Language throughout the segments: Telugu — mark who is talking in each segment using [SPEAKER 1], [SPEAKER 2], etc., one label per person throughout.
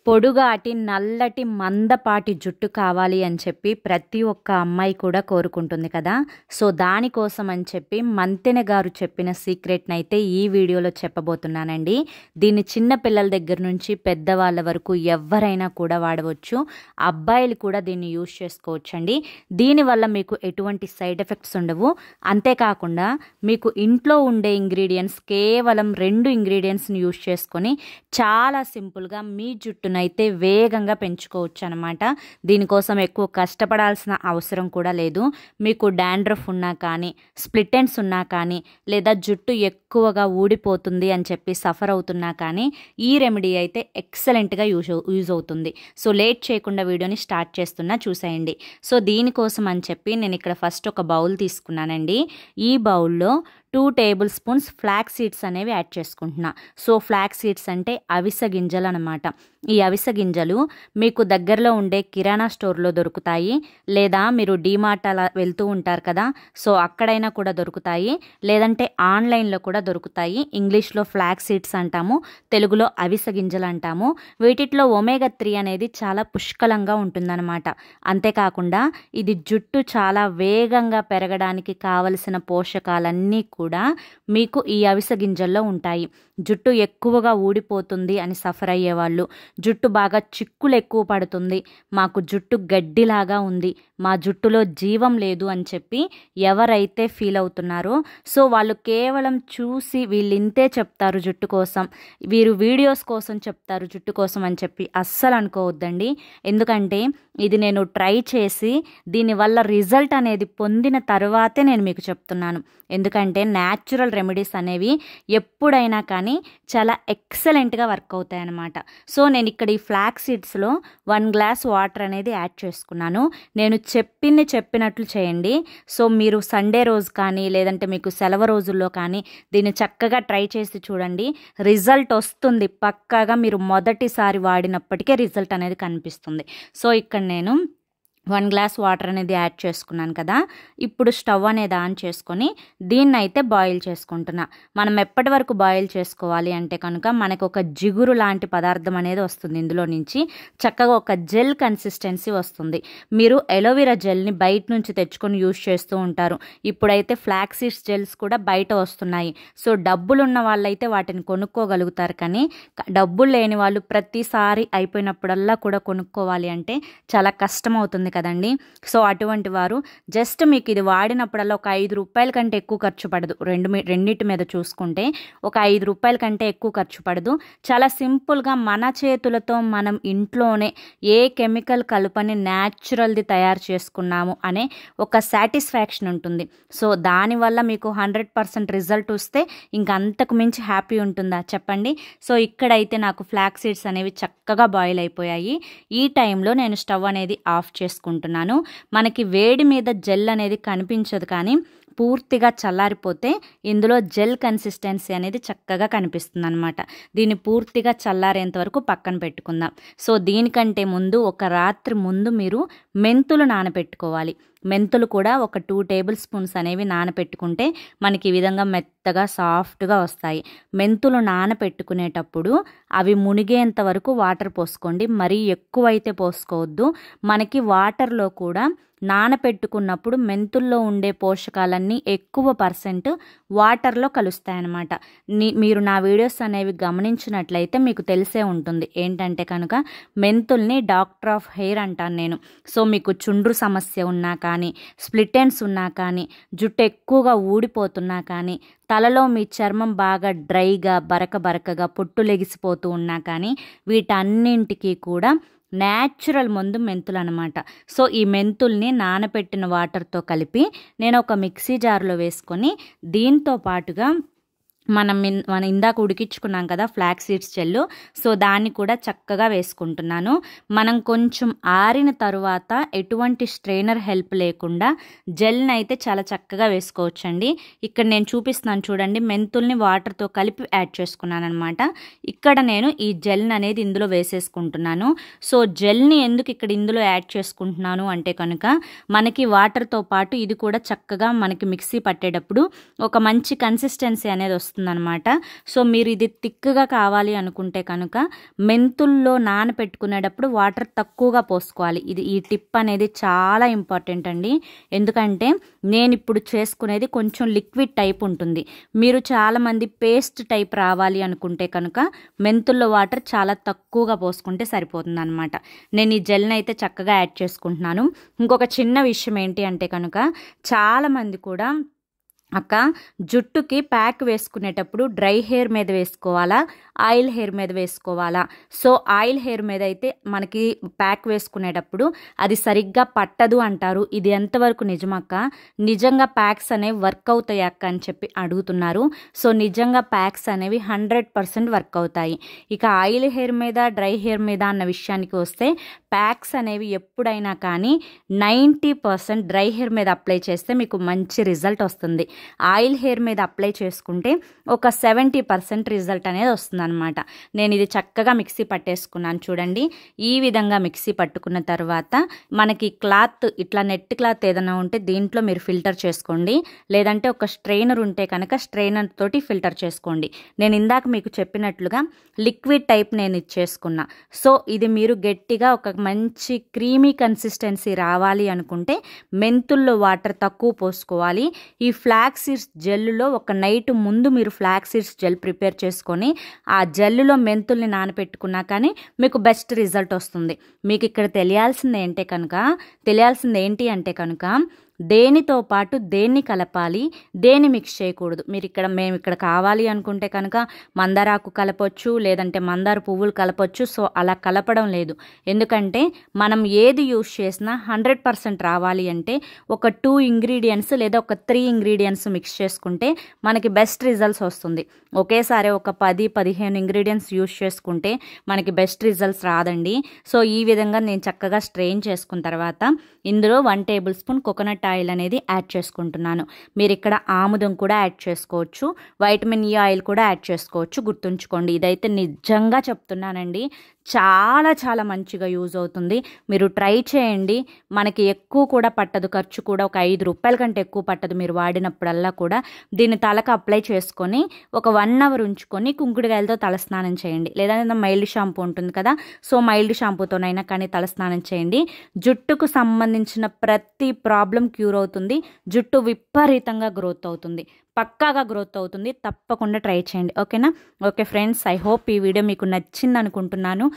[SPEAKER 1] పొడుగాటి, నల్లటి, మందపాటి జుట్టు కావాలి అని చెప్పి ప్రతి ఒక్క అమ్మాయి కూడా కోరుకుంటుంది కదా! సో, దానికోసం అని చెప్పి మంతెన గారు చెప్పిన సీక్రెట్‌నైతే ఈ వీడియోలో చెప్పబోతున్నానండి. దీన్ని చిన్న పిల్లల దగ్గర నుంచి పెద్దవాళ్ళ వరకు ఎవ్వరైనా కూడా వాడవచ్చు. అబ్బాయిలు కూడా దీన్ని యూజ్ చేసుకోవచ్చండి. దీనివల్ల మీకు ఎటువంటి సైడ్ ఎఫెక్ట్స్ ఉండవు. అంతేకాకుండా మీకు ఇంట్లో ఉండే ఇంగ్రీడియెంట్స్ కేవలం 2 ఇంగ్రీడియెంట్స్‌ని యూజ్ చేసుకొని చాలా సింపుల్‌గా మీ జుట్టునైతే వేగంగా పెంచుకోవచ్చు అనమాట. దీనికోసం ఎక్కువ కష్టపడాల్సిన అవసరం కూడా లేదు. మీకు డాండ్రఫ్ ఉన్నా కానీ, స్ప్లిట్ ఎండ్స్ ఉన్నా కానీ, లేదా జుట్టు ఎక్కువగా ఊడిపోతుంది అని చెప్పి సఫర్ అవుతున్నా కానీ ఈ రెమెడీ అయితే ఎక్సలెంట్‌గా యూజ్ అవుతుంది. సో, లేట్ చేయకుండా వీడియోని స్టార్ట్ చేస్తున్నా, చూసేయండి. సో, దీనికోసం అని చెప్పి నేను ఇక్కడ ఫస్ట్ ఒక బౌల్ తీసుకున్నానండి. ఈ బౌల్లో 2 టేబుల్ స్పూన్స్ ఫ్లాక్స్ సీడ్స్ అనేవి యాడ్ చేసుకుంటున్నా. సో, ఫ్లాక్స్ సీడ్స్ అంటే అవిసె గింజలు అనమాట. ఈ అవిసె గింజలు మీకు దగ్గరలో ఉండే కిరాణా స్టోర్లో దొరుకుతాయి, లేదా మీరు డీమార్ట్ అలా వెళ్తూ ఉంటారు కదా, సో అక్కడైనా కూడా దొరుకుతాయి, లేదంటే ఆన్లైన్లో కూడా దొరుకుతాయి. ఇంగ్లీష్లో ఫ్లాక్స్ సీడ్స్ అంటాము, తెలుగులో అవిసె గింజలు అంటాము. వీటిలో ఒమేగా 3 అనేది చాలా పుష్కలంగా ఉంటుందన్నమాట. అంతేకాకుండా ఇది జుట్టు చాలా వేగంగా పెరగడానికి కావలసిన పోషకాలన్నీ కూడా మీకు ఈ అవిసె గింజల్లో ఉంటాయి. జుట్టు ఎక్కువగా ఊడిపోతుంది అని సఫర్ అయ్యేవాళ్ళు, జుట్టు బాగా చిక్కులు ఎక్కువ పడుతుంది, మాకు జుట్టు గడ్డిలాగా ఉంది, మా జుట్టులో జీవం లేదు అని చెప్పి ఎవరైతే ఫీల్ అవుతున్నారో, సో వాళ్ళు కేవలం చూసి వీళ్ళు ఇంతే చెప్తారు జుట్టు కోసం, వీరు వీడియోస్ కోసం చెప్తారు జుట్టు కోసం అని చెప్పి అస్సలు అనుకోవద్దండి. ఎందుకంటే ఇది నేను ట్రై చేసి దీనివల్ల రిజల్ట్ అనేది పొందిన తర్వాతే నేను మీకు చెప్తున్నాను. ఎందుకంటే న్యాచురల్ రెమెడీస్ అనేవి ఎప్పుడైనా కానీ చాలా ఎక్సలెంట్గా వర్క్ అవుతాయి అన్నమాట. సో, నేను ఇక్కడ ఈ ఫ్లాక్స్ సీడ్స్లో 1 గ్లాస్ వాటర్ అనేది యాడ్ చేసుకున్నాను. నేను చెప్పినట్లు చేయండి. సో, మీరు సండే రోజు కానీ, లేదంటే మీకు సెలవు రోజుల్లో కానీ దీన్ని చక్కగా ట్రై చేసి చూడండి. రిజల్ట్ వస్తుంది పక్కాగా. మీరు మొదటిసారి వాడినప్పటికే రిజల్ట్ అనేది కనిపిస్తుంది. సో, ఇక్కడ నేను 1 గ్లాస్ వాటర్ అనేది యాడ్ చేసుకున్నాను కదా. ఇప్పుడు స్టవ్ అనేది ఆన్ చేసుకొని దీన్ని అయితే బాయిల్ చేసుకుంటున్నా. మనం ఎప్పటి వరకు బాయిల్ చేసుకోవాలి అంటే కనుక మనకు ఒక జిగురు లాంటి పదార్థం అనేది వస్తుంది. ఇందులో నుంచి చక్కగా ఒక జెల్ కన్సిస్టెన్సీ వస్తుంది. మీరు ఎలోవెరా జెల్ని బయట నుంచి తెచ్చుకొని యూజ్ చేస్తూ ఉంటారు. ఇప్పుడైతే ఫ్లాక్స్ సీడ్స్ జెల్స్ కూడా బయట వస్తున్నాయి. సో, డబ్బులు ఉన్న వాళ్ళైతే వాటిని కొనుక్కోగలుగుతారు. కానీ డబ్బులు లేని వాళ్ళు ప్రతిసారి అయిపోయినప్పుడల్లా కూడా కొనుక్కోవాలి అంటే చాలా కష్టం అవుతుంది కదండి. సో, అటువంటి వారు జస్ట్ మీకు ఇది వాడినప్పుడల్లా ఒక 5 రూపాయల కంటే ఎక్కువ ఖర్చు పడదు. రెండింటి మీద చూసుకుంటే ఒక 5 రూపాయల కంటే ఎక్కువ ఖర్చు పడదు. చాలా సింపుల్గా మన చేతులతో మనం ఇంట్లోనే ఏ కెమికల్ కలుపని న్యాచురల్ది తయారు చేసుకున్నాము అనే ఒక సాటిస్ఫాక్షన్ ఉంటుంది. సో, దానివల్ల మీకు 100% రిజల్ట్ వస్తే ఇంక అంతకు మించి హ్యాపీ ఉంటుందా చెప్పండి. సో, ఇక్కడైతే నాకు ఫ్లాక్స్ సీడ్స్ అనేవి చక్కగా బాయిల్ అయిపోయాయి. ఈ టైంలో నేను స్టవ్ అనేది ఆఫ్ చేసుకుంటున్నాను. మనకి వేడి మీద జెల్ అనేది కనిపించదు, కానీ పూర్తిగా చల్లారిపోతే ఇందులో జెల్ కన్సిస్టెన్సీ అనేది చక్కగా కనిపిస్తుంది అనమాట. దీన్ని పూర్తిగా చల్లారేంత వరకు పక్కన పెట్టుకుందాం. సో, దీనికంటే ముందు ఒక రాత్రి ముందు మీరు మెంతులు నానబెట్టుకోవాలి. మెంతులు కూడా ఒక 2 టేబుల్ స్పూన్స్ అనేవి నానబెట్టుకుంటే మనకి ఈ విధంగా మెత్తగా సాఫ్ట్గా వస్తాయి. మెంతులు నానబెట్టుకునేటప్పుడు అవి మునిగేంత వరకు వాటర్ పోసుకోండి. మరీ ఎక్కువైతే పోసుకోవద్దు. మనకి వాటర్లో కూడా నానపెట్టుకున్నప్పుడు మెంతుల్లో ఉండే పోషకాలన్నీ ఎక్కువ % వాటర్లో కలుస్తాయన్నమాట. మీరు నా వీడియోస్ అనేవి గమనించినట్లయితే మీకు తెలిసే ఉంటుంది. ఏంటంటే కనుక మెంతుల్ని డాక్టర్ ఆఫ్ హెయిర్ అంటాను నేను. సో, మీకు చుండ్రు సమస్య ఉన్నా కానీ, స్ప్లిట్ ఎండ్స్ ఉన్నా కానీ, జుట్టు ఎక్కువగా ఊడిపోతున్నా కానీ, తలలో మీ చర్మం బాగా డ్రైగా బరకగా పొట్టు లెగిసిపోతూ ఉన్నా కానీ, వీటన్నింటికి కూడా న్యాచురల్ మందు మెంతులు అనమాట. సో, ఈ మెంతుల్ని నానబెట్టిన వాటర్తో కలిపి నేను ఒక మిక్సీ జార్లో వేసుకొని దీంతో పాటుగా మనం ఇందాక ఉడికించుకున్నాం కదా ఫ్లాక్స్ సీడ్స్ జెల్, సో దాన్ని కూడా చక్కగా వేసుకుంటున్నాను. మనం కొంచెం ఆరిన తరువాత ఎటువంటి స్ట్రెయినర్ హెల్ప్ లేకుండా జెల్ని అయితే చాలా చక్కగా వేసుకోవచ్చండి. ఇక్కడ నేను చూపిస్తున్నాను చూడండి, మెంతుల్ని వాటర్తో కలిపి యాడ్ చేసుకున్నాను అనమాట. ఇక్కడ నేను ఈ జెల్ని అనేది ఇందులో వేసేసుకుంటున్నాను. సో, జెల్ని ఎందుకు ఇక్కడ ఇందులో యాడ్ చేసుకుంటున్నాను అంటే కనుక మనకి వాటర్తో పాటు ఇది కూడా చక్కగా మనకి మిక్సీ పట్టేటప్పుడు ఒక మంచి కన్సిస్టెన్సీ అనేది వస్తుంది. వస్తుందన్నమాట. సో మీరు ఇది థిక్‌గా కావాలి అనుకుంటే కనుక మెంతుల్లో నానబెట్టుకునేటప్పుడు వాటర్ తక్కువగా పోసుకోవాలి. ఈ టిప్ అనేది చాలా ఇంపార్టెంట్ అండి. ఎందుకంటే నేనిప్పుడు చేసుకునేది కొంచెం లిక్విడ్ టైప్ ఉంటుంది. మీరు చాలామంది పేస్ట్ టైప్ రావాలి అనుకుంటే కనుక మెంతుల్లో వాటర్ చాలా తక్కువగా పోసుకుంటే సరిపోతుందన్నమాట. నేను ఈ జెల్‌ని అయితే చక్కగా యాడ్ చేసుకుంటున్నాను. ఇంకొక చిన్న విషయం ఏంటి అంటే కనుక చాలామంది కూడా అక్క జుట్టుకి ప్యాక్ వేసుకునేటప్పుడు డ్రై హెయిర్ మీద వేసుకోవాలా, ఆయిల్ హెయిర్ మీద వేసుకోవాలా? సో ఆయిల్ హెయిర్ మీద అయితే మనకి ప్యాక్ వేసుకునేటప్పుడు అది సరిగ్గా పట్టదు అంటారు. ఇది ఎంతవరకు నిజమక్క? నిజంగా ప్యాక్స్ అనేవి వర్క్ అవుతాయి అక్క అని చెప్పి అడుగుతున్నారు. సో నిజంగా ప్యాక్స్ అనేవి 100% వర్క్ అవుతాయి. ఇక ఆయిల్ హెయిర్ మీద, డ్రై హెయిర్ మీద అన్న విషయానికి వస్తే ప్యాక్స్ అనేవి ఎప్పుడైనా కానీ 90% డ్రై హెయిర్ మీద అప్లై చేస్తే మీకు మంచి రిజల్ట్ వస్తుంది. ఆయిల్ హెయిర్ మీద అప్లై చేసుకుంటే ఒక 70% రిజల్ట్ అనేది వస్తుందన్నమాట. నేను ఇది చక్కగా మిక్సీ పట్టేసుకున్నాను చూడండి. ఈ విధంగా మిక్సీ పట్టుకున్న తర్వాత మనకి క్లాత్ ఇట్లా నెట్ క్లాత్ ఏదైనా ఉంటే దీంట్లో మీరు ఫిల్టర్ చేసుకోండి. లేదంటే ఒక స్ట్రెయినర్ ఉంటే కనుక స్ట్రెయినర్ తోటి ఫిల్టర్ చేసుకోండి. నేను ఇందాక మీకు చెప్పినట్లుగా లిక్విడ్ టైప్ నేను ఇచ్చేసుకున్నా. సో ఇది మీరు గట్టిగా ఒక మంచి క్రీమీ కన్సిస్టెన్సీ రావాలి అనుకుంటే మెంతుల్లో వాటర్ తక్కువ పోసుకోవాలి. ఈ ఫ్లాక్స్ సీడ్స్ జెల్లో ఒక నైట్ ముందు మీరు ఫ్లాక్స్ సీడ్స్ జెల్ ప్రిపేర్ చేసుకొని ఆ జెల్లో మెంతుల్ని నానబెట్టుకున్నా కానీ మీకు బెస్ట్ రిజల్ట్ వస్తుంది. మీకు ఇక్కడ తెలియాల్సింది ఏంటి అంటే కనుక దేనితో పాటు దేన్ని కలపాలి, దేన్ని మిక్స్ చేయకూడదు. మేము ఇక్కడ కావాలి అనుకుంటే కనుక మందారాకు కలపొచ్చు, లేదంటే మందార పువ్వులు కలపొచ్చు. సో అలా కలపడం లేదు. ఎందుకంటే మనం ఏది యూస్ చేసినా 100% రావాలి అంటే ఒక 2 ఇంగ్రీడియంట్స్ లేదా ఒక 3 ఇంగ్రీడియంట్స్ మిక్స్ చేసుకుంటే మనకి బెస్ట్ రిజల్ట్స్ వస్తుంది. ఒకేసారి ఒక 10-15 ఇంగ్రీడియంట్స్ యూస్ చేసుకుంటే మనకి బెస్ట్ రిజల్ట్స్ రాదండి. సో ఈ విధంగా నేను చక్కగా స్ట్రెయిన్ చేసుకున్న తర్వాత ఇందులో 1 టేబుల్ స్పూన్ కోకోనట్ ఆయిల్ అనేది యాడ్ చేసుకుంటున్నాను. మీరు ఇక్కడ ఆముదం కూడా యాడ్ చేసుకోవచ్చు, వైటమిన్ ఈ ఆయిల్ కూడా యాడ్ చేసుకోవచ్చు. గుర్తుంచుకోండి, ఇదైతే నిజంగా చెప్తున్నానండి, చాలా చాలా మంచిగా యూజ్ అవుతుంది. మీరు ట్రై చేయండి. మనకి ఎక్కువ కూడా పట్టదు, ఖర్చు కూడా ఒక 5 రూపాయల కంటే ఎక్కువ పట్టదు. మీరు వాడినప్పుడల్లా కూడా దీన్ని తలకు అప్లై చేసుకొని ఒక 1 అవర్ ఉంచుకొని కుంకుడుకాయలతో తలస్నానం చేయండి. లేదా మైల్డ్ షాంపూ ఉంటుంది కదా, సో మైల్డ్ షాంపూతోనైనా కానీ తలస్నానం చేయండి. జుట్టుకు సంబంధించిన ప్రతి ప్రాబ్లం క్యూర్ అవుతుంది. జుట్టు విపరీతంగా గ్రోత్ అవుతుంది, పక్కాగా గ్రోత్ అవుతుంది. తప్పకుండా ట్రై చేయండి. ఓకేనా? ఓకే ఫ్రెండ్స్, ఐ హోప్ ఈ వీడియో మీకు నచ్చింది అనుకుంటున్నాను.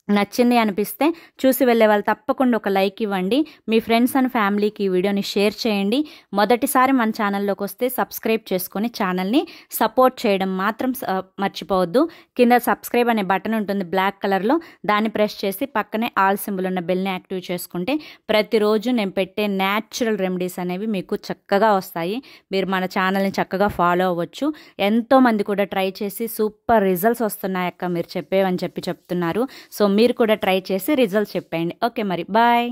[SPEAKER 1] నచ్చింది అనిపిస్తే చూసి వెళ్ళే వాళ్ళు తప్పకుండా ఒక లైక్ ఇవ్వండి. మీ ఫ్రెండ్స్ అండ్ ఫ్యామిలీకి ఈ వీడియోని షేర్ చేయండి. మొదటిసారి మన ఛానల్లోకి వస్తే సబ్స్క్రైబ్ చేసుకొని ఛానల్ని సపోర్ట్ చేయడం మాత్రం మర్చిపోవద్దు. కింద సబ్స్క్రైబ్ అనే బటన్ ఉంటుంది బ్లాక్ కలర్లో, దాన్ని ప్రెస్ చేసి పక్కనే ఆల్ సింబల్ ఉన్న బెల్ని యాక్టివ్ చేసుకుంటే ప్రతిరోజు నేను పెట్టే న్యాచురల్ రెమెడీస్ అనేవి మీకు చక్కగా వస్తాయి. మీరు మన ఛానల్ని చక్కగా ఫాలో అవ్వచ్చు. ఎంతోమంది కూడా ట్రై చేసి సూపర్ రిజల్ట్స్ వస్తున్నాయి అక్క మీరు చెప్పేవని చెప్తున్నారు. సో మీరు కూడా ట్రై చేసి రిజల్ట్స్ చెప్పండి. ఓకే మరి బాయ్.